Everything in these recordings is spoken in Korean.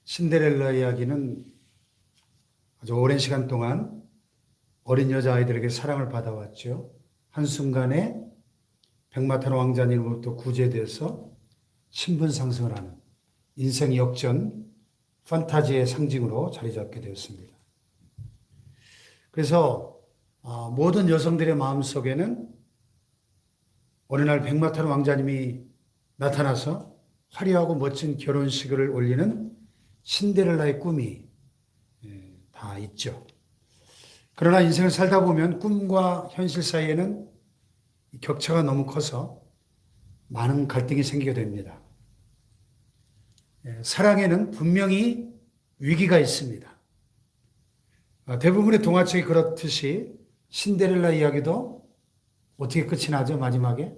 신데렐라 이야기는 아주 오랜 시간 동안 어린 여자아이들에게 사랑을 받아왔죠. 한순간에 백마탄 왕자님으로부터 구제돼서 신분 상승을 하는 인생 역전 판타지의 상징으로 자리 잡게 되었습니다. 그래서 모든 여성들의 마음속에는 어느 날 백마탄 왕자님이 나타나서 화려하고 멋진 결혼식을 올리는 신데렐라의 꿈이 다 있죠. 그러나 인생을 살다 보면 꿈과 현실 사이에는 격차가 너무 커서 많은 갈등이 생기게 됩니다. 사랑에는 분명히 위기가 있습니다. 대부분의 동화책이 그렇듯이 신데렐라 이야기도 어떻게 끝이 나죠, 마지막에?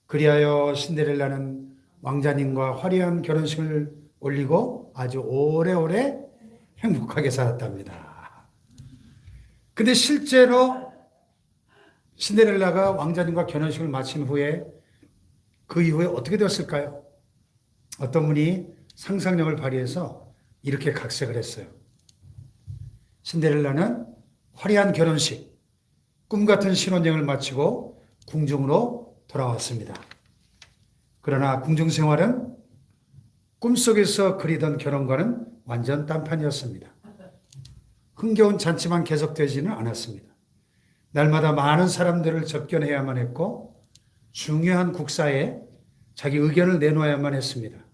그리하여 신데렐라는 왕자님과 화려한 결혼식을 올리고 아주 오래오래 행복하게 살았답니다. 근데 실제로 신데렐라가 왕자님과 결혼식을 마친 후에 그 이후에 어떻게 되었을까요? 어떤 분이 상상력을 발휘해서 이렇게 각색을 했어요. 신데렐라는 화려한 결혼식, 꿈 같은 신혼여행을 마치고 궁중으로 돌아왔습니다. 그러나 궁중 생활은 꿈속에서 그리던 결혼과는 완전 딴판이었습니다. 흥겨운 잔치만 계속되지는 않았습니다. 날마다 많은 사람들을 접견해야만 했고 중요한 국사에 자기 의견을 내놓아야만 했습니다.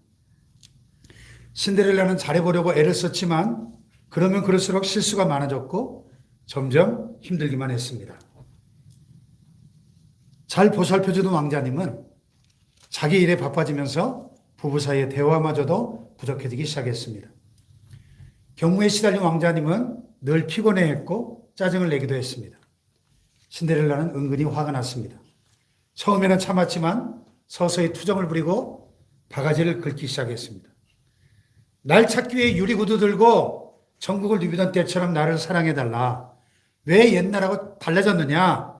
신데렐라는 잘해보려고 애를 썼지만 그러면 그럴수록 실수가 많아졌고 점점 힘들기만 했습니다. 잘 보살펴주던 왕자님은 자기 일에 바빠지면서 부부 사이의 대화마저도 부족해지기 시작했습니다. 경무에 시달린 왕자님은 늘 피곤해했고 짜증을 내기도 했습니다. 신데렐라는 은근히 화가 났습니다. 처음에는 참았지만 서서히 투정을 부리고 바가지를 긁기 시작했습니다. 날 찾기 위해 유리구두 들고 전국을 누비던 때처럼 나를 사랑해달라. 왜 옛날하고 달라졌느냐?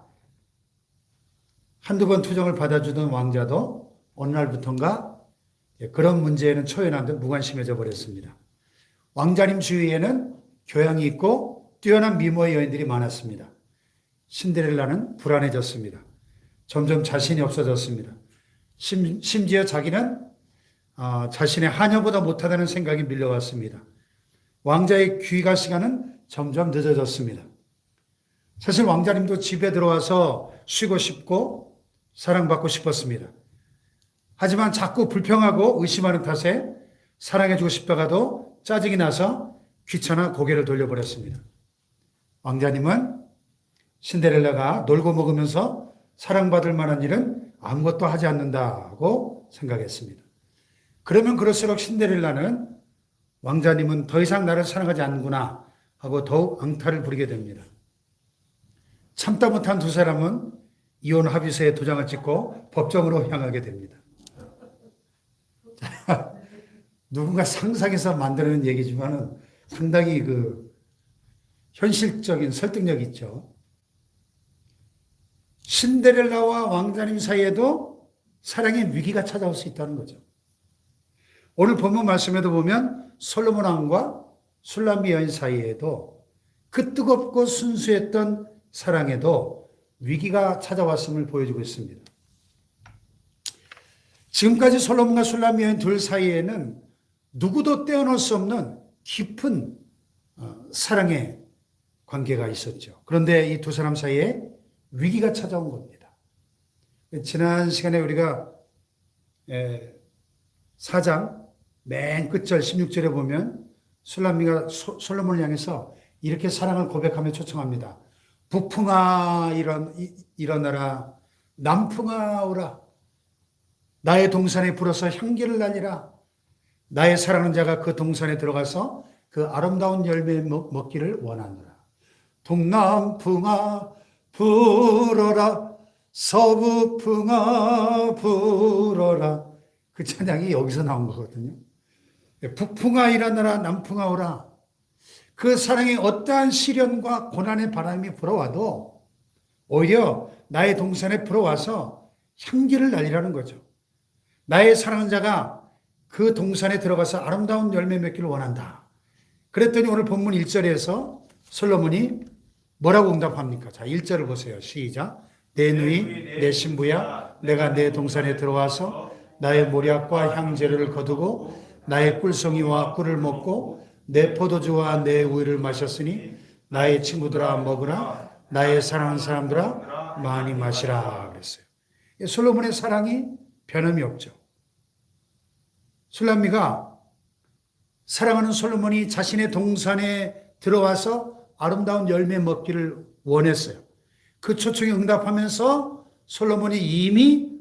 한두 번 투정을 받아주던 왕자도 어느 날부턴가 그런 문제에는 초연한 듯 무관심해져 버렸습니다. 왕자님 주위에는 교양이 있고 뛰어난 미모의 여인들이 많았습니다. 신데렐라는 불안해졌습니다. 점점 자신이 없어졌습니다. 심지어 자기는 자신의 하녀보다 못하다는 생각이 밀려왔습니다. 왕자의 귀가 시간은 점점 늦어졌습니다. 사실 왕자님도 집에 들어와서 쉬고 싶고 사랑받고 싶었습니다. 하지만 자꾸 불평하고 의심하는 탓에 사랑해주고 싶다가도 짜증이 나서 귀찮아 고개를 돌려버렸습니다. 왕자님은 신데렐라가 놀고 먹으면서 사랑받을 만한 일은 아무것도 하지 않는다고 생각했습니다. 그러면 그럴수록 신데렐라는 왕자님은 더 이상 나를 사랑하지 않는구나 하고 더욱 앙탈을 부리게 됩니다. 참다 못한 두 사람은 이혼 합의서에 도장을 찍고 법정으로 향하게 됩니다. 누군가 상상해서 만드는 얘기지만 상당히 현실적인 설득력이 있죠. 신데렐라와 왕자님 사이에도 사랑의 위기가 찾아올 수 있다는 거죠. 오늘 본문 말씀에도 보면 솔로몬 왕과 술람미 여인 사이에도 그 뜨겁고 순수했던 사랑에도 위기가 찾아왔음을 보여주고 있습니다. 지금까지 솔로몬과 술람미 여인 둘 사이에는 누구도 떼어놓을 수 없는 깊은 사랑의 관계가 있었죠. 그런데 이 두 사람 사이에 위기가 찾아온 겁니다. 지난 시간에 우리가 4장 맨 끝절 16절에 보면 술람미가 솔로몬을 향해서 이렇게 사랑을 고백하며 초청합니다. 북풍아 일어나라. 남풍아 오라. 나의 동산에 불어서 향기를 날리라. 나의 사랑하는 자가 그 동산에 들어가서 그 아름다운 열매 먹기를 원하노라. 동남풍아 불어라. 서부풍아 불어라. 그 찬양이 여기서 나온 거거든요. 북풍아 일어나라. 남풍아 오라. 그 사랑에 어떠한 시련과 고난의 바람이 불어와도 오히려 나의 동산에 불어와서 향기를 날리라는 거죠. 나의 사랑하는 자가 그 동산에 들어가서 아름다운 열매 맺기를 원한다. 그랬더니 오늘 본문 1절에서 솔로몬이 뭐라고 응답합니까? 자, 1절을 보세요. 시작. 내 누이, 내 신부야, 내가 내 동산에 들어와서 나의 모략과 향재료를 거두고 나의 꿀송이와 꿀을 먹고 내 포도주와 내 우유를 마셨으니 나의 친구들아 먹으라, 나의 사랑하는 사람들아 많이 마시라 그랬어요. 솔로몬의 사랑이 변함이 없죠. 술람미가 사랑하는 솔로몬이 자신의 동산에 들어와서 아름다운 열매 먹기를 원했어요. 그 초청에 응답하면서 솔로몬이 이미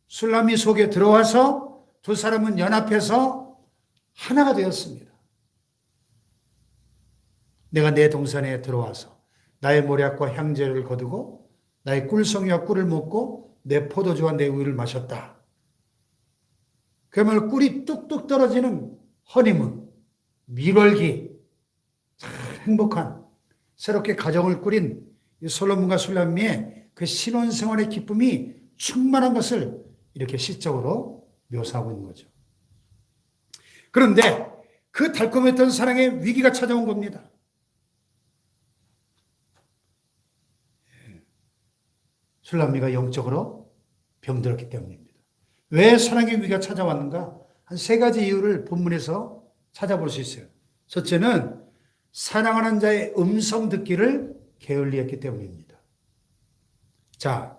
술람미 속에 들어와서 두 사람은 연합해서 하나가 되었습니다. 내가 내 동산에 들어와서 나의 모략과 향재를 거두고 나의 꿀송이와 꿀을 먹고 내 포도주와 내 우유를 마셨다. 그야말로 꿀이 뚝뚝 떨어지는 허니문, 미걸기, 참 행복한 새롭게 가정을 꾸린 솔로몬과 술람미의 그 신혼생활의 기쁨이 충만한 것을 이렇게 시적으로 묘사하고 있는 거죠. 그런데 그 달콤했던 사랑의 위기가 찾아온 겁니다. 술람미가 영적으로 병들었기 때문입니다. 왜 사랑의 위기가 찾아왔는가? 한 세 가지 이유를 본문에서 찾아볼 수 있어요. 첫째는 사랑하는 자의 음성 듣기를 게을리했기 때문입니다. 자,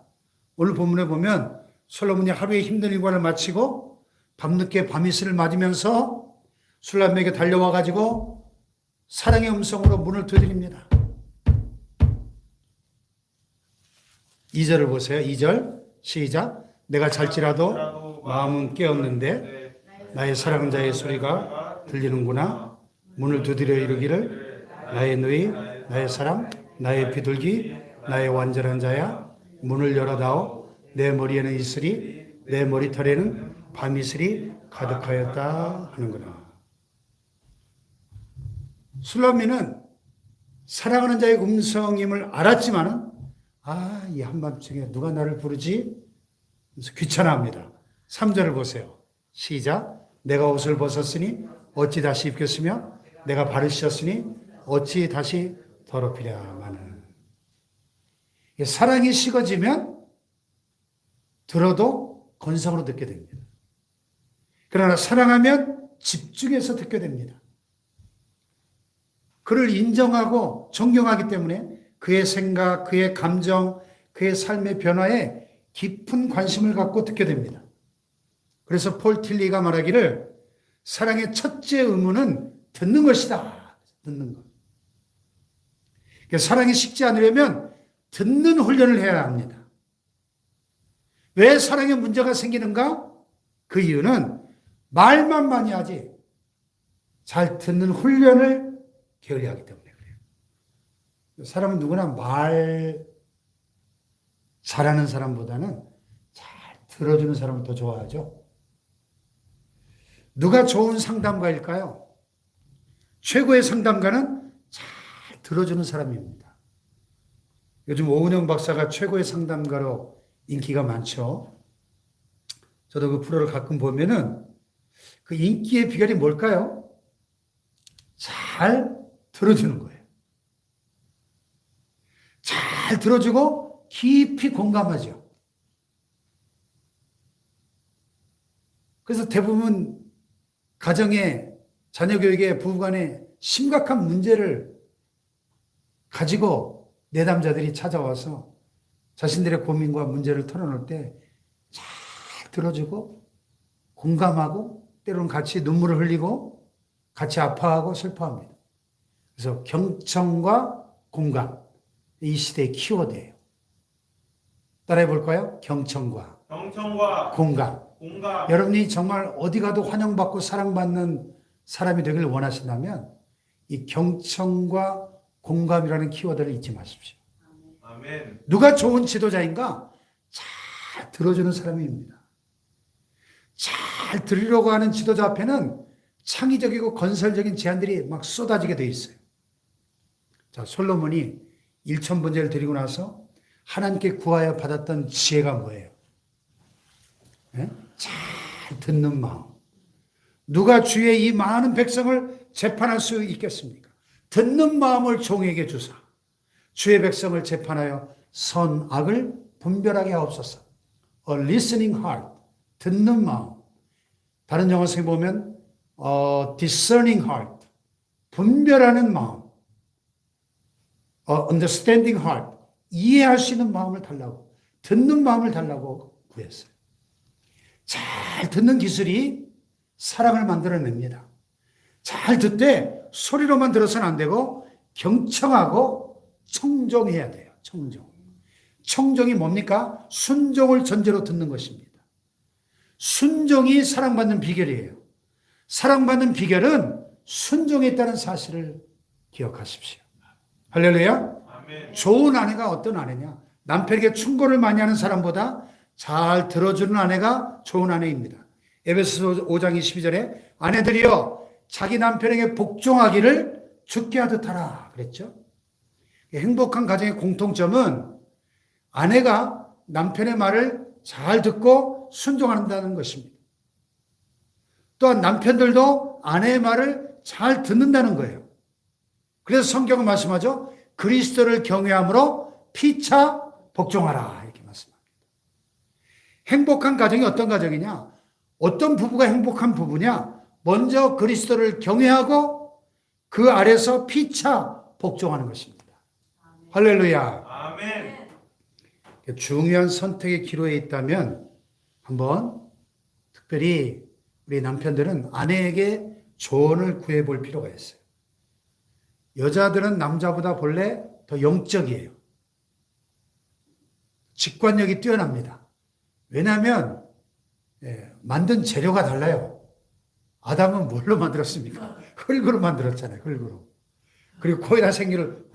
오늘 본문에 보면 솔로몬이 하루의 힘든 일과를 마치고 밤늦게 밤이슬을 맞으면서 술람미에게 달려와 가지고 사랑의 음성으로 문을 두드립니다. 2절을 보세요. 2절 시작. 내가 잘지라도 마음은 깨었는데 나의 사랑하는 자의 소리가 들리는구나. 문을 두드려 이르기를 나의 누이, 나의 사랑, 나의 비둘기, 나의 완전한 자야. 문을 열어다오. 내 머리에는 이슬이, 내 머리털에는 밤이슬이 가득하였다 하는구나. 술람미는 사랑하는 자의 음성임을 알았지만은 이 한밤중에 누가 나를 부르지? 그래서 귀찮아합니다. 3절을 보세요. 시작. 내가 옷을 벗었으니 어찌 다시 입겠으며 내가 발을 씻었으니 어찌 다시 더럽히랴마는. 사랑이 식어지면 들어도 건성으로 듣게 됩니다. 그러나 사랑하면 집중해서 듣게 됩니다. 그를 인정하고 존경하기 때문에 그의 생각, 그의 감정, 그의 삶의 변화에 깊은 관심을 갖고 듣게 됩니다. 그래서 폴 틸리가 말하기를 사랑의 첫째 의무는 듣는 것이다. 듣는 것. 사랑이 식지 않으려면 듣는 훈련을 해야 합니다. 왜 사랑에 문제가 생기는가? 그 이유는 말만 많이 하지 잘 듣는 훈련을 게을리하기 때문에 그래요. 사람은 누구나 말 잘하는 사람보다는 잘 들어주는 사람을 더 좋아하죠. 누가 좋은 상담가일까요? 최고의 상담가는 잘 들어주는 사람입니다. 요즘 오은영 박사가 최고의 상담가로 인기가 많죠. 저도 그 프로를 가끔 보면은 그 인기의 비결이 뭘까요? 잘 들어주는 거예요. 잘 들어주고 깊이 공감하죠. 그래서 대부분 가정에 자녀 교육에 부부간에 심각한 문제를 가지고 내담자들이 찾아와서 자신들의 고민과 문제를 털어놓을 때 잘 들어주고 공감하고 때로는 같이 눈물을 흘리고 같이 아파하고 슬퍼합니다. 그래서 경청과 공감, 이 시대의 키워드예요. 따라해 볼까요? 경청과 공감. 여러분이 정말 어디 가도 환영받고 사랑받는 사람이 되길 원하신다면 이 경청과 공감이라는 키워드를 잊지 마십시오. 아멘. 누가 좋은 지도자인가? 잘 들어주는 사람입니다. 잘 들으려고 하는 지도자 앞에는 창의적이고 건설적인 제안들이 막 쏟아지게 되어 있어요. 자, 솔로몬이 1000번제를 드리고 나서 하나님께 구하여 받았던 지혜가 뭐예요? 네? 잘 듣는 마음. 누가 주의 이 많은 백성을 재판할 수 있겠습니까? 듣는 마음을 종에게 주사 주의 백성을 재판하여 선악을 분별하게 하옵소서. A listening heart, 듣는 마음. 다른 영어성에 보면 discerning heart, 분별하는 마음. understanding heart, 이해할 수 있는 마음을 달라고, 듣는 마음을 달라고 구했어요. 잘 듣는 기술이 사랑을 만들어냅니다. 잘 듣되 소리로만 들어서는 안 되고 경청하고 청종해야 돼요. 청종. 청종이 뭡니까? 순종을 전제로 듣는 것입니다. 순종이 사랑받는 비결이에요. 사랑받는 비결은 순종에 있다는 사실을 기억하십시오. 할렐루야. 아멘. 좋은 아내가 어떤 아내냐? 남편에게 충고를 많이 하는 사람보다 잘 들어주는 아내가 좋은 아내입니다. 에베소서 5장 22절에 아내들이여 자기 남편에게 복종하기를 주께 하듯 하라 그랬죠. 행복한 가정의 공통점은 아내가 남편의 말을 잘 듣고 순종한다는 것입니다. 또한 남편들도 아내의 말을 잘 듣는다는 거예요. 그래서 성경은 말씀하죠. 그리스도를 경외함으로 피차 복종하라 이렇게 말씀합니다. 행복한 가정이 어떤 가정이냐? 어떤 부부가 행복한 부부냐? 먼저 그리스도를 경외하고 그 아래서 피차 복종하는 것입니다. 아멘. 할렐루야. 아멘. 중요한 선택의 기로에 있다면 한번 특별히 우리 남편들은 아내에게 조언을 구해볼 필요가 있어요. 여자들은 남자보다 본래 더 영적이에요. 직관력이 뛰어납니다. 왜냐하면 만든 재료가 달라요. 아담은 뭘로 만들었습니까? 흙으로 만들었잖아요. 흙으로. 그리고 코에다 생기를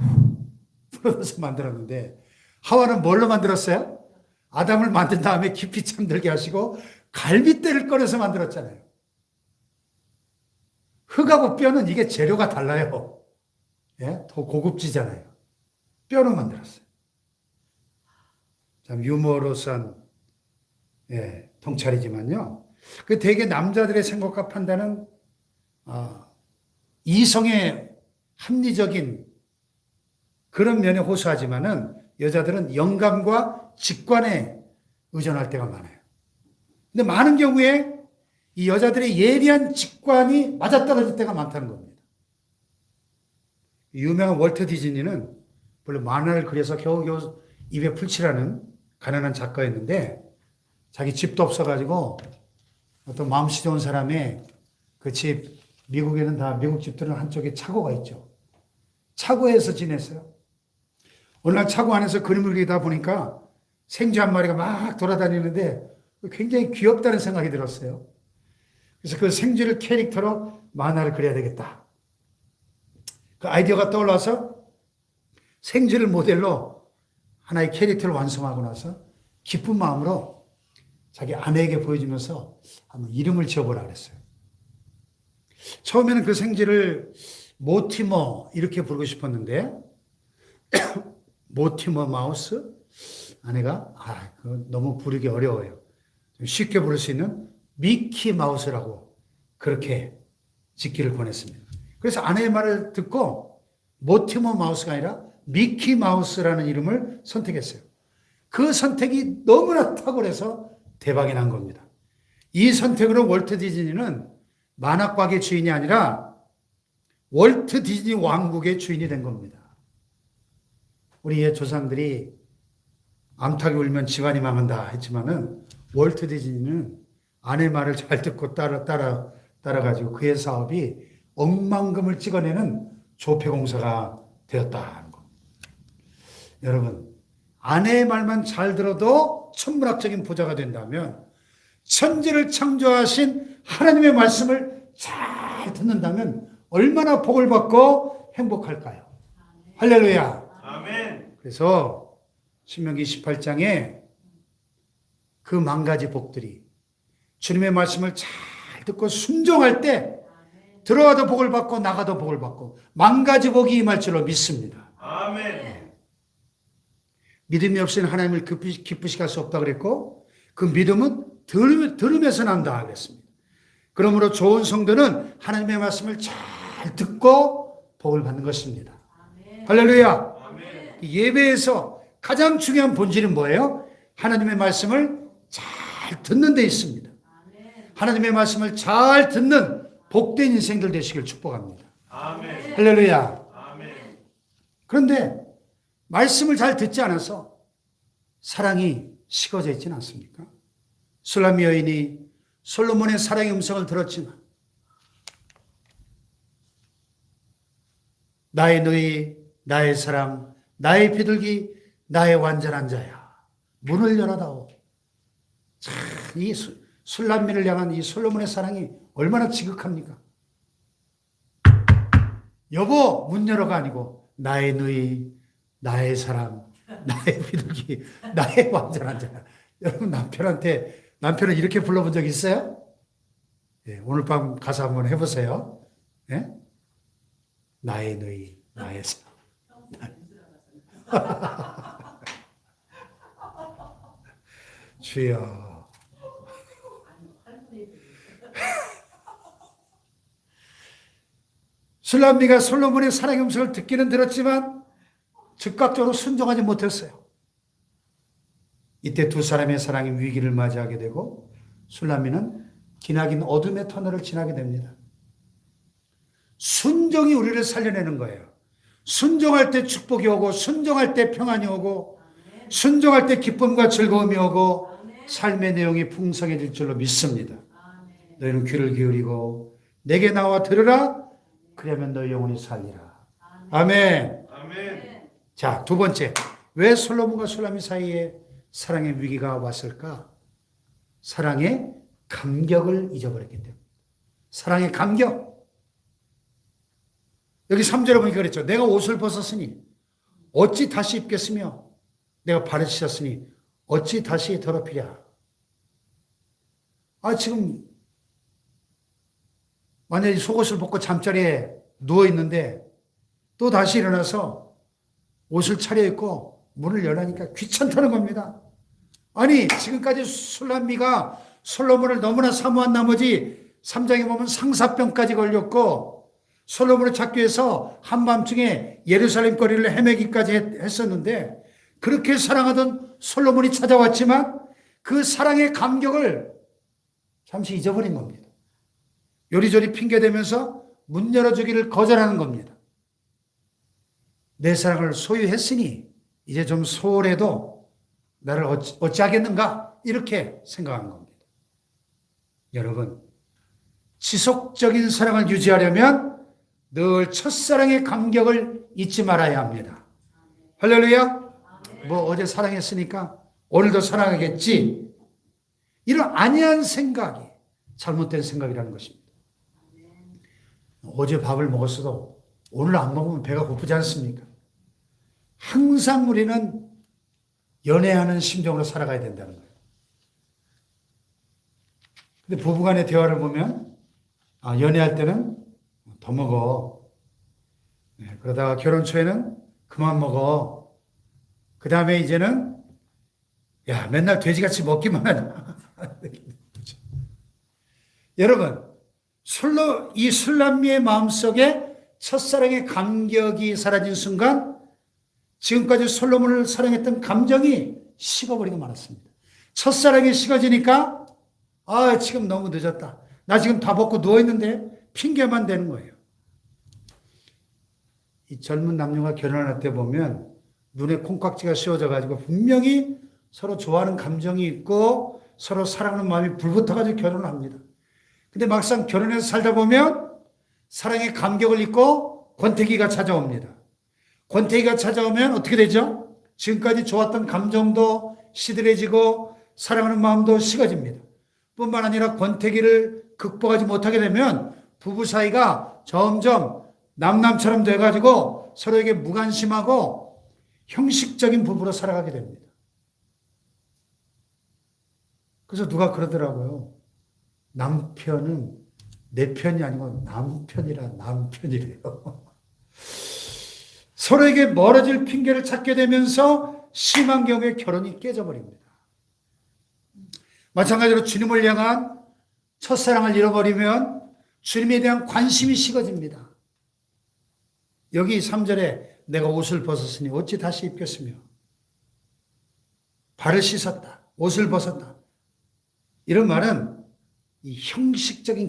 풀어서 만들었는데 하와는 뭘로 만들었어요? 아담을 만든 다음에 깊이 잠들게 하시고 갈빗대를 꺼내서 만들었잖아요. 흙하고 뼈는 이게 재료가 달라요. 예? 더 고급지잖아요. 뼈로 만들었어요. 참 유머러스한 통찰이지만요. 그 대개 남자들의 생각과 판단은 이성의 합리적인 그런 면에 호소하지만은 여자들은 영감과 직관에 의존할 때가 많아요. 근데 많은 경우에 이 여자들의 예리한 직관이 맞아떨어질 때가 많다는 겁니다. 유명한 월트 디즈니는 원래 만화를 그려서 겨우겨우 입에 풀칠하는 가난한 작가였는데 자기 집도 없어가지고 어떤 마음씨 좋은 사람의 그 집, 미국에는 다 미국 집들은 한쪽에 차고가 있죠. 차고에서 지냈어요. 어느 날 차고 안에서 그림을 그리다 보니까 생쥐 한 마리가 막 돌아다니는데 굉장히 귀엽다는 생각이 들었어요. 그래서 그 생쥐를 캐릭터로 만화를 그려야 되겠다. 그 아이디어가 떠올라서 생쥐를 모델로 하나의 캐릭터를 완성하고 나서 기쁜 마음으로 자기 아내에게 보여주면서 한번 이름을 지어보라 그랬어요. 처음에는 그 생쥐를 모티머 이렇게 부르고 싶었는데 모티머 마우스? 아내가 너무 부르기 어려워요. 좀 쉽게 부를 수 있는 미키 마우스라고 그렇게 짓기를 권했습니다. 그래서 아내의 말을 듣고 모티머 마우스가 아니라 미키 마우스라는 이름을 선택했어요. 그 선택이 너무나 탁월해서 대박이 난 겁니다. 이 선택으로 월트 디즈니는 만화과의 주인이 아니라 월트 디즈니 왕국의 주인이 된 겁니다. 우리 옛 조상들이 암탉이 울면 집안이 망한다 했지만은 월트 디즈니는 아내 말을 잘 듣고 따라가지고 그의 사업이 억만금을 찍어내는 조폐공사가 되었다는 겁니다. 여러분, 아내의 말만 잘 들어도 천문학적인 부자가 된다면 천지를 창조하신 하나님의 말씀을 잘 듣는다면 얼마나 복을 받고 행복할까요? 할렐루야. 아멘. 그래서 신명기 28장에 그 만 가지 복들이 주님의 말씀을 잘 듣고 순종할 때 들어와도 복을 받고 나가도 복을 받고 만 가지 복이 임할 줄로 믿습니다. 아멘. 믿음이 없이는 하나님을 기쁘시게 할 수 없다 그랬고 그 믿음은 들음에서 난다 그랬습니다. 그러므로 좋은 성도는 하나님의 말씀을 잘 듣고 복을 받는 것입니다. 할렐루야. 예배에서 가장 중요한 본질은 뭐예요? 하나님의 말씀을 잘 듣는 데 있습니다. 하나님의 말씀을 잘 듣는 복된 인생들 되시길 축복합니다. 아멘. 할렐루야. 아멘. 그런데 말씀을 잘 듣지 않아서 사랑이 식어져 있지는 않습니까? 술람 여인이 솔로몬의 사랑의 음성을 들었지만 나의 누이, 나의 사랑, 나의 비둘기, 나의 완전한 자야. 문을 열어다오. 참, 이 술람미를 향한 이 솔로몬의 사랑이 얼마나 지극합니까? 여보, 문 열어가 아니고 나의 누이, 나의 사랑, 나의 비둘기, 나의 완전한 자야. 여러분 남편은 이렇게 불러본 적 있어요? 네, 오늘 밤 가서 한번 해보세요. 네? 나의 누이, 나의 사랑. 주여. 술람미가 솔로몬의 사랑의 음성을 듣기는 들었지만 즉각적으로 순종하지 못했어요. 이때 두 사람의 사랑이 위기를 맞이하게 되고 술람미는 기나긴 어둠의 터널을 지나게 됩니다. 순종이 우리를 살려내는 거예요. 순종할 때 축복이 오고 순종할 때 평안이 오고 순종할 때 기쁨과 즐거움이 오고 삶의 내용이 풍성해질 줄로 믿습니다. 너희는 귀를 기울이고 내게 나와 들으라. 그러면 너희 영혼이 살리라. 아멘. 아멘. 자, 두 번째. 왜 솔로몬과 술람미 사이에 사랑의 위기가 왔을까? 사랑의 감격을 잊어버렸기 때문에. 사랑의 감격. 여기 3절에 보니까 그랬죠. 내가 옷을 벗었으니 어찌 다시 입겠으며 내가 발을 씻었으니 어찌 다시 더럽히랴. 지금 만약에 속옷을 벗고 잠자리에 누워있는데 또 다시 일어나서 옷을 차려입고 문을 열라니까 귀찮다는 겁니다. 아니 지금까지 술람미가 솔로몬을 너무나 사모한 나머지 3장에 보면 상사병까지 걸렸고 솔로몬을 찾기 위해서 한밤중에 예루살렘 거리를 헤매기까지 했었는데 그렇게 사랑하던 솔로몬이 찾아왔지만 그 사랑의 감격을 잠시 잊어버린 겁니다. 요리조리 핑계대면서 문 열어주기를 거절하는 겁니다. 내 사랑을 소유했으니 이제 좀 소홀해도 나를 어찌하겠는가 이렇게 생각하는 겁니다. 여러분 지속적인 사랑을 유지하려면 늘 첫사랑의 감격을 잊지 말아야 합니다. 할렐루야. 뭐 어제 사랑했으니까 오늘도 사랑하겠지. 이런 안이한 생각이 잘못된 생각이라는 것입니다. 어제 밥을 먹었어도 오늘 안 먹으면 배가 고프지 않습니까? 항상 우리는 연애하는 심정으로 살아가야 된다는 거예요. 근데 부부간의 대화를 보면 연애할 때는 더 먹어. 그러다가 결혼 초에는 그만 먹어. 그 다음에 이제는 야 맨날 돼지같이 먹기만 하냐. 여러분 이 술람미의 마음속에 첫사랑의 감격이 사라진 순간 지금까지 솔로몬을 사랑했던 감정이 식어버리고 말았습니다. 첫사랑이 식어지니까 지금 너무 늦었다. 나 지금 다 먹고 누워있는데 핑계만 대는 거예요. 이 젊은 남녀가 결혼할 때 보면 눈에 콩깍지가 씌워져 가지고 분명히 서로 좋아하는 감정이 있고 서로 사랑하는 마음이 불붙어가지고 결혼을 합니다. 근데 막상 결혼해서 살다 보면 사랑의 감격을 잊고 권태기가 찾아옵니다. 권태기가 찾아오면 어떻게 되죠? 지금까지 좋았던 감정도 시들해지고 사랑하는 마음도 식어집니다. 뿐만 아니라 권태기를 극복하지 못하게 되면 부부 사이가 점점 남남처럼 돼가지고 서로에게 무관심하고 형식적인 부부로 살아가게 됩니다. 그래서 누가 그러더라고요. 남편은 내 편이 아니고 남편이래요. 서로에게 멀어질 핑계를 찾게 되면서 심한 경우에 결혼이 깨져버립니다. 마찬가지로 주님을 향한 첫사랑을 잃어버리면 주님에 대한 관심이 식어집니다. 여기 3절에 내가 옷을 벗었으니 어찌 다시 입겠으며 발을 씻었다. 옷을 벗었다. 이런 말은 이 형식적인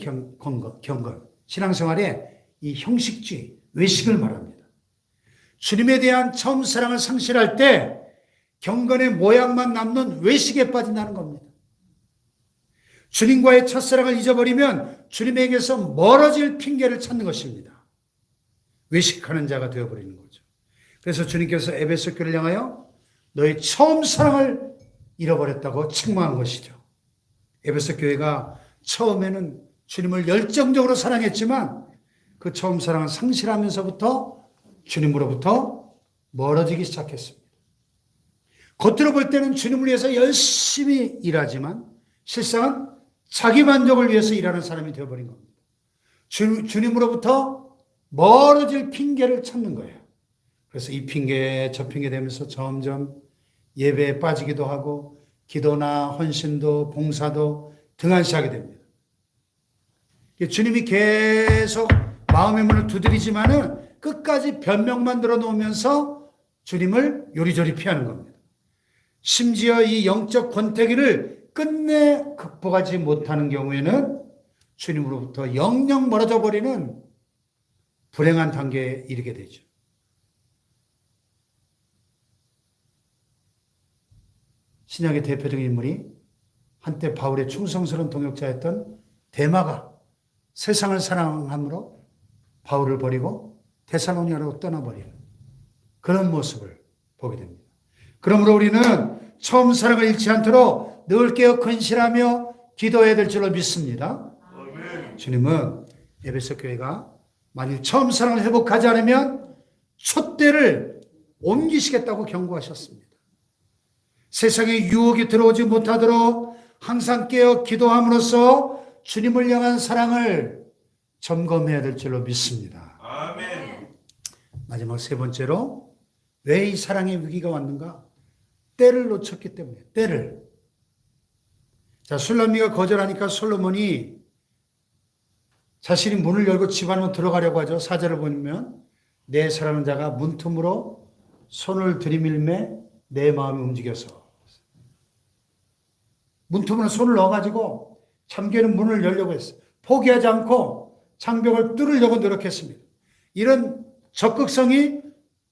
경건, 신앙생활에 이 형식주의, 외식을 말합니다. 주님에 대한 처음 사랑을 상실할 때 경건의 모양만 남는 외식에 빠진다는 겁니다. 주님과의 첫사랑을 잊어버리면 주님에게서 멀어질 핑계를 찾는 것입니다. 외식하는 자가 되어버리는 거죠. 그래서 주님께서 에베소 교회를 향하여 너의 처음 사랑을 잃어버렸다고 책망한 것이죠. 에베소 교회가 처음에는 주님을 열정적으로 사랑했지만 그 처음 사랑을 상실하면서부터 주님으로부터 멀어지기 시작했습니다. 겉으로 볼 때는 주님을 위해서 열심히 일하지만 실상은 자기 만족을 위해서 일하는 사람이 되어버린 겁니다. 주님으로부터 멀어질 핑계를 찾는 거예요. 그래서 이 핑계 저 핑계 되면서 점점 예배에 빠지기도 하고 기도나 헌신도 봉사도 등한시하게 됩니다. 주님이 계속 마음의 문을 두드리지만은 끝까지 변명만 들어놓으면서 주님을 요리조리 피하는 겁니다. 심지어 이 영적 권태기를 끝내 극복하지 못하는 경우에는 주님으로부터 영영 멀어져 버리는 불행한 단계에 이르게 되죠. 신약의 대표적인 인물이 한때 바울의 충성스러운 동역자였던 데마가 세상을 사랑함으로 바울을 버리고 데살로니가로 떠나버리는 그런 모습을 보게 됩니다. 그러므로 우리는 처음 사랑을 잃지 않도록 늘 깨어 근실하며 기도해야 될 줄로 믿습니다. 주님은 에베소 교회가 만일 처음 사랑을 회복하지 않으면 촛대를 옮기시겠다고 경고하셨습니다. 세상에 유혹이 들어오지 못하도록 항상 깨어 기도함으로써 주님을 향한 사랑을 점검해야 될 줄로 믿습니다. 아멘. 마지막 세 번째로 왜 이 사랑의 위기가 왔는가? 때를 놓쳤기 때문에. 때를. 자, 술람미가 거절하니까 솔로몬이 자신이 문을 열고 집 안으로 들어가려고 하죠. 4절을 보면 내 사랑하는 자가 문틈으로 손을 들이밀매 내 마음이 움직여서 문틈으로 손을 넣어가지고 잠겨있는 문을 열려고 했어요. 포기하지 않고 장벽을 뚫으려고 노력했습니다. 이런 적극성이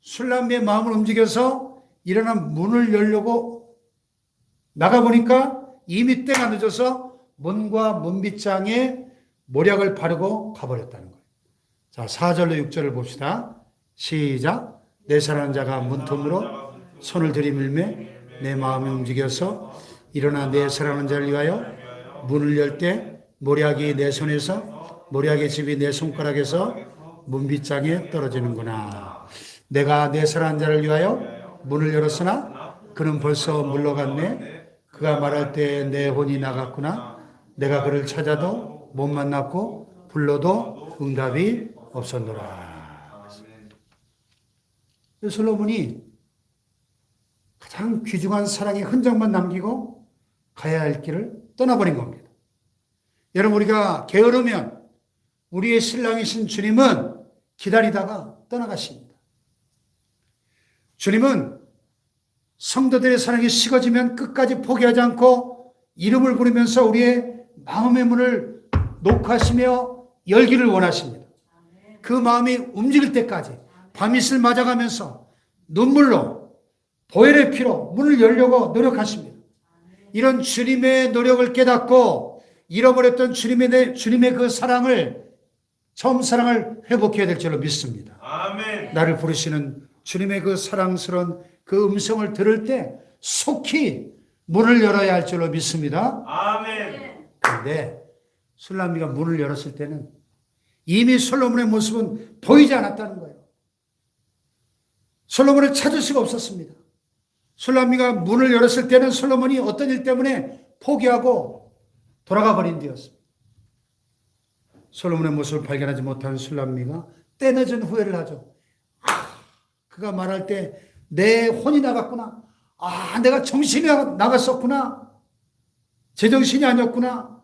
술람미의 마음을 움직여서 일어난 문을 열려고 나가보니까 이미 때가 늦어서 문과 문빗장에 모략을 바르고 가버렸다는 거예요. 자, 4절로 6절을 봅시다. 시작. 내 사랑하는 자가 문틈으로 손을 들이밀매 내 마음이 움직여서 일어나 내 사랑하는 자를 위하여 문을 열 때 모략이 내 손에서 모략의 집이 내 손가락에서 문빗장에 떨어지는구나. 내가 내 사랑하는 자를 위하여 문을 열었으나 그는 벌써 물러갔네. 그가 말할 때 내 혼이 나갔구나. 내가 그를 찾아도 못 만났고 불러도 응답이 없었노라. 솔로몬이 가장 귀중한 사랑의 흔적만 남기고 가야 할 길을 떠나버린 겁니다. 여러분, 우리가 게으르면 우리의 신랑이신 주님은 기다리다가 떠나가십니다. 주님은 성도들의 사랑이 식어지면 끝까지 포기하지 않고 이름을 부르면서 우리의 마음의 문을 녹화하시며 열기를 원하십니다. 그 마음이 움직일 때까지 밤이슬 맞아가면서 눈물로 보혈의 피로 문을 열려고 노력하십니다. 이런 주님의 노력을 깨닫고 잃어버렸던 주님의 그 사랑을, 처음 사랑을 회복해야 될 줄로 믿습니다. 아멘. 나를 부르시는 주님의 그 사랑스러운 그 음성을 들을 때 속히 문을 열어야 할 줄로 믿습니다. 아멘. 그런데 술람미가 문을 열었을 때는 이미 솔로몬의 모습은 보이지 않았다는 거예요. 솔로몬을 찾을 수가 없었습니다. 술람미가 문을 열었을 때는 솔로몬이 어떤 일 때문에 포기하고 돌아가 버린 뒤였습니다. 솔로몬의 모습을 발견하지 못한 술람미가 때늦은 후회를 하죠. 그가 말할 때 내 혼이 나갔구나. 내가 정신이 나갔었구나. 제정신이 아니었구나.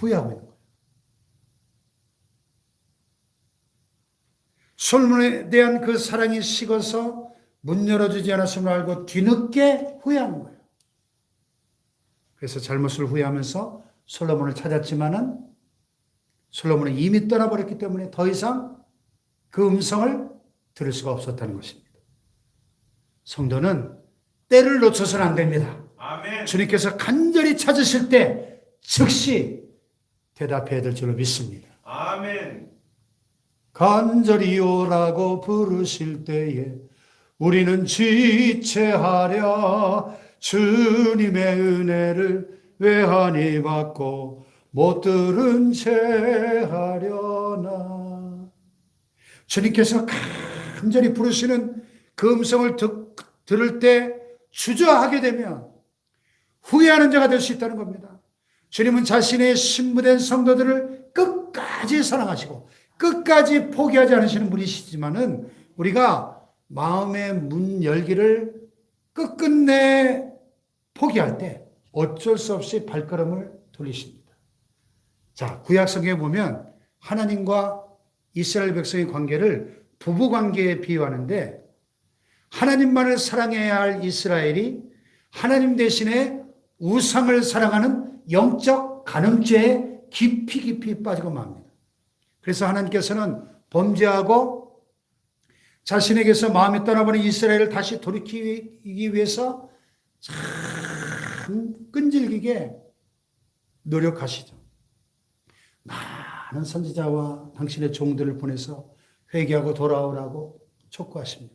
후회하고 있는 거예요. 솔로몬에 대한 그 사랑이 식어서 문 열어주지 않았음을 알고 뒤늦게 후회하는 거예요. 그래서 잘못을 후회하면서 솔로몬을 찾았지만은 솔로몬은 이미 떠나버렸기 때문에 더 이상 그 음성을 들을 수가 없었다는 것입니다. 성도는 때를 놓쳐서는 안 됩니다. 아멘. 주님께서 간절히 찾으실 때 즉시 대답해야 될 줄로 믿습니다. 아멘. 간절히 오라고 부르실 때에 우리는 지체하랴. 주님의 은혜를 외하니 받고 못 들은 채 하려나. 주님께서 간절히 부르시는 그 음성을 들을 때 주저하게 되면 후회하는 자가 될 수 있다는 겁니다. 주님은 자신의 신부된 성도들을 끝까지 사랑하시고 끝까지 포기하지 않으시는 분이시지만은 우리가 마음의 문 열기를 끝끝내 포기할 때 어쩔 수 없이 발걸음을 돌리십니다. 자, 구약 성경에 보면 하나님과 이스라엘 백성의 관계를 부부 관계에 비유하는데 하나님만을 사랑해야 할 이스라엘이 하나님 대신에 우상을 사랑하는 영적 간음죄에 깊이 빠지고 맙니다. 그래서 하나님께서는 범죄하고 자신에게서 마음이 떠나버린 이스라엘을 다시 돌이키기 위해서 참 끈질기게 노력하시죠. 많은 선지자와 당신의 종들을 보내서 회개하고 돌아오라고 촉구하십니다.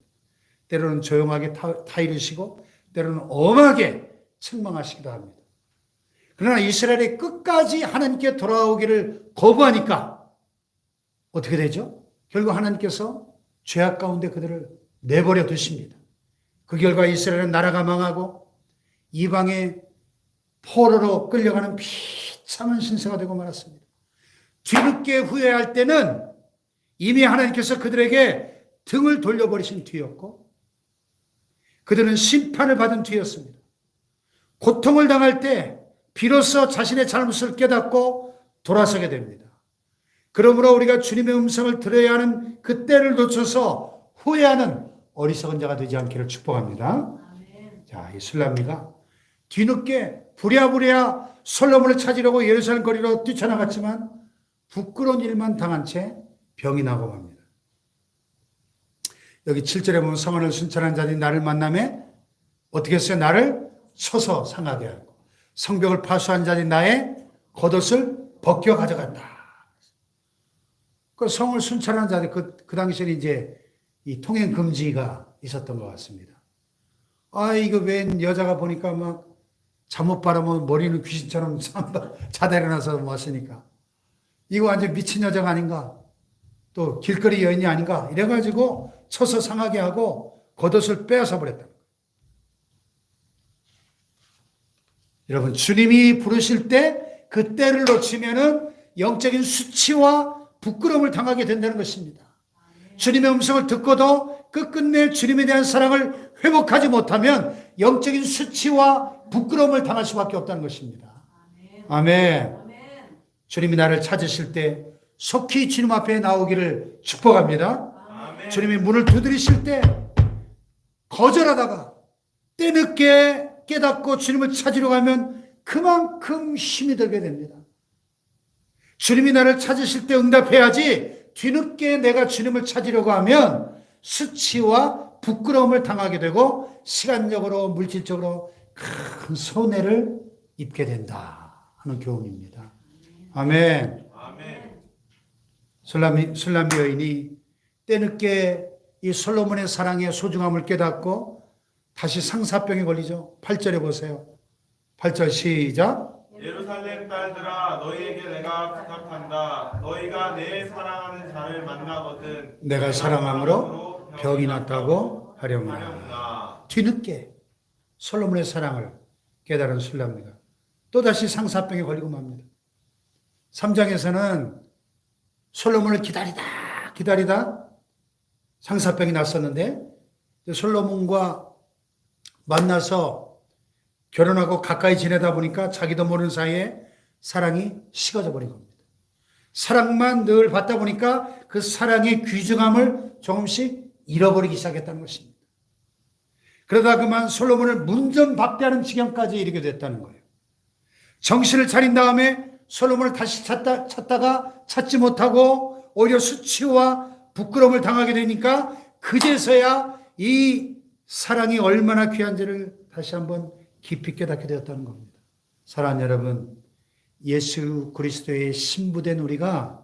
때로는 조용하게 타이르시고 때로는 엄하게 책망하시기도 합니다. 그러나 이스라엘이 끝까지 하나님께 돌아오기를 거부하니까 어떻게 되죠? 결국 하나님께서 죄악 가운데 그들을 내버려 두십니다. 그 결과 이스라엘은 나라가 망하고 이방의 포로로 끌려가는 비참한 신세가 되고 말았습니다. 뒤늦게 후회할 때는 이미 하나님께서 그들에게 등을 돌려버리신 뒤였고 그들은 심판을 받은 뒤였습니다. 고통을 당할 때 비로소 자신의 잘못을 깨닫고 돌아서게 됩니다. 그러므로 우리가 주님의 음성을 들어야 하는 그 때를 놓쳐서 후회하는 어리석은 자가 되지 않기를 축복합니다. 자, 이 술람미가 뒤늦게 부랴부랴 솔로몬을 찾으려고 예루살렘 거리로 뛰쳐나갔지만 부끄러운 일만 당한 채 병이 나고 맙니다. 여기 7절에 보면 성안을 순찰한 자들이 나를 만남에 어떻게 했어요? 나를 쳐서 상하게 하고 성벽을 파수한 자들이 나의 겉옷을 벗겨 가져간다. 그 성을 순찰하는 자들 그 당시에는 이제 이 통행 금지가 있었던 것 같습니다. 이거 웬 여자가 보니까 막 잠옷 바라면 머리는 귀신처럼 자다 일어나서 왔으니까 이거 완전 미친 여자가 아닌가? 또 길거리 여인이 아닌가? 이래가지고 쳐서 상하게 하고 겉옷을 빼앗아 버렸다. 여러분, 주님이 부르실 때 그 때를 놓치면은 영적인 수치와 부끄러움을 당하게 된다는 것입니다. 주님의 음성을 듣고도 끝끝내 주님에 대한 사랑을 회복하지 못하면 영적인 수치와 부끄러움을 당할 수밖에 없다는 것입니다. 아멘. 주님이 나를 찾으실 때 속히 주님 앞에 나오기를 축복합니다. 아멘. 주님이 문을 두드리실 때 거절하다가 때늦게 깨닫고 주님을 찾으러 가면 그만큼 힘이 들게 됩니다. 주님이 나를 찾으실 때 응답해야지 뒤늦게 내가 주님을 찾으려고 하면 수치와 부끄러움을 당하게 되고 시간적으로 물질적으로 큰 손해를 입게 된다 하는 교훈입니다. 아멘. 아멘. 술람미 여인이 때늦게 이 솔로몬의 사랑의 소중함을 깨닫고 다시 상사병에 걸리죠. 8절에 보세요. 8절 시작. 예루살렘 딸들아 너희에게 내가 부탁한다. 너희가 내 사랑하는 자를 만나거든 내가 사랑함으로 병이 났다고 하려무나. 뒤늦게 솔로몬의 사랑을 깨달은 술람미가 또다시 상사병에 걸리고 맙니다. 3장에서는 솔로몬을 기다리다 상사병이 났었는데 솔로몬과 만나서 결혼하고 가까이 지내다 보니까 자기도 모르는 사이에 사랑이 식어져 버린 겁니다. 사랑만 늘 받다 보니까 그 사랑의 귀중함을 조금씩 잃어버리기 시작했다는 것입니다. 그러다 그만 솔로몬을 문전박대하는 지경까지 이르게 됐다는 거예요. 정신을 차린 다음에 솔로몬을 다시 찾다가 찾지 못하고 오히려 수치와 부끄러움을 당하게 되니까 그제서야 이 사랑이 얼마나 귀한지를 다시 한번 깊이 깨닫게 되었다는 겁니다. 사랑하는 여러분, 예수 그리스도의 신부된 우리가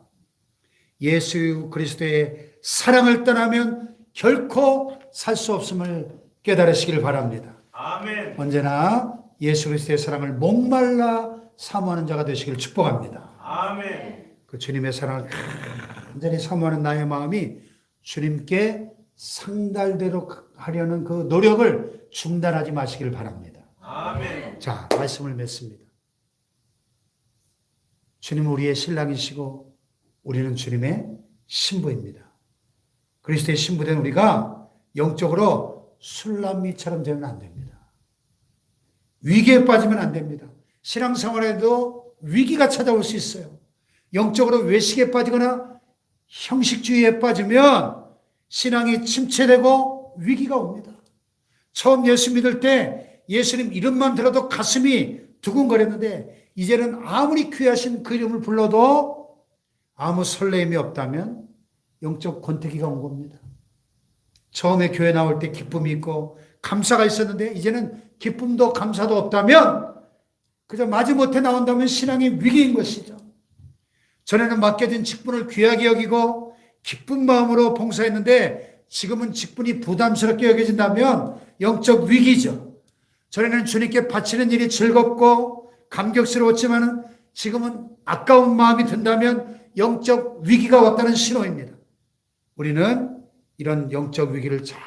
예수 그리스도의 사랑을 떠나면 결코 살 수 없음을 깨달으시기를 바랍니다. 아멘. 언제나 예수 그리스도의 사랑을 목말라 사모하는 자가 되시기를 축복합니다. 아멘. 그 주님의 사랑을 간절히 사모하는 나의 마음이 주님께 상달되도록 하려는 그 노력을 중단하지 마시기를 바랍니다. 아멘. 자, 말씀을 맺습니다. 주님은 우리의 신랑이시고 우리는 주님의 신부입니다. 그리스도의 신부된 우리가 영적으로 술람미처럼 되면 안 됩니다. 위기에 빠지면 안 됩니다. 신앙생활에도 위기가 찾아올 수 있어요. 영적으로 외식에 빠지거나 형식주의에 빠지면 신앙이 침체되고 위기가 옵니다. 처음 예수 믿을 때 예수님 이름만 들어도 가슴이 두근거렸는데 이제는 아무리 귀하신 그 이름을 불러도 아무 설레임이 없다면 영적 권태기가 온 겁니다. 처음에 교회 나올 때 기쁨이 있고 감사가 있었는데 이제는 기쁨도 감사도 없다면 그저 마지못해 나온다면 신앙의 위기인 것이죠. 전에는 맡겨진 직분을 귀하게 여기고 기쁜 마음으로 봉사했는데 지금은 직분이 부담스럽게 여겨진다면 영적 위기죠. 전에는 주님께 바치는 일이 즐겁고 감격스러웠지만 지금은 아까운 마음이 든다면 영적 위기가 왔다는 신호입니다. 우리는 이런 영적 위기를 잘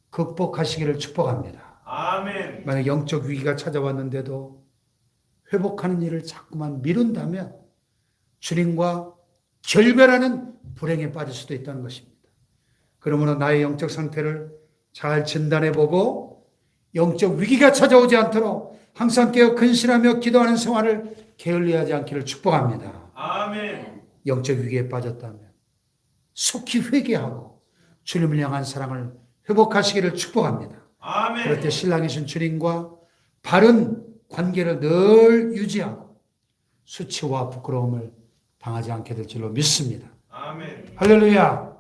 극복하시기를 축복합니다. 아멘. 만약 영적 위기가 찾아왔는데도 회복하는 일을 자꾸만 미룬다면 주님과 결별하는 불행에 빠질 수도 있다는 것입니다. 그러므로 나의 영적 상태를 잘 진단해보고 영적 위기가 찾아오지 않도록 항상 깨어 근신하며 기도하는 생활을 게을리하지 않기를 축복합니다. 아멘. 영적 위기에 빠졌다면 속히 회개하고 주님을 향한 사랑을 회복하시기를 축복합니다. 아멘. 그럴 때 신랑이신 주님과 바른 관계를 늘 유지하고 수치와 부끄러움을 당하지 않게 될 줄로 믿습니다. 아멘. 할렐루야.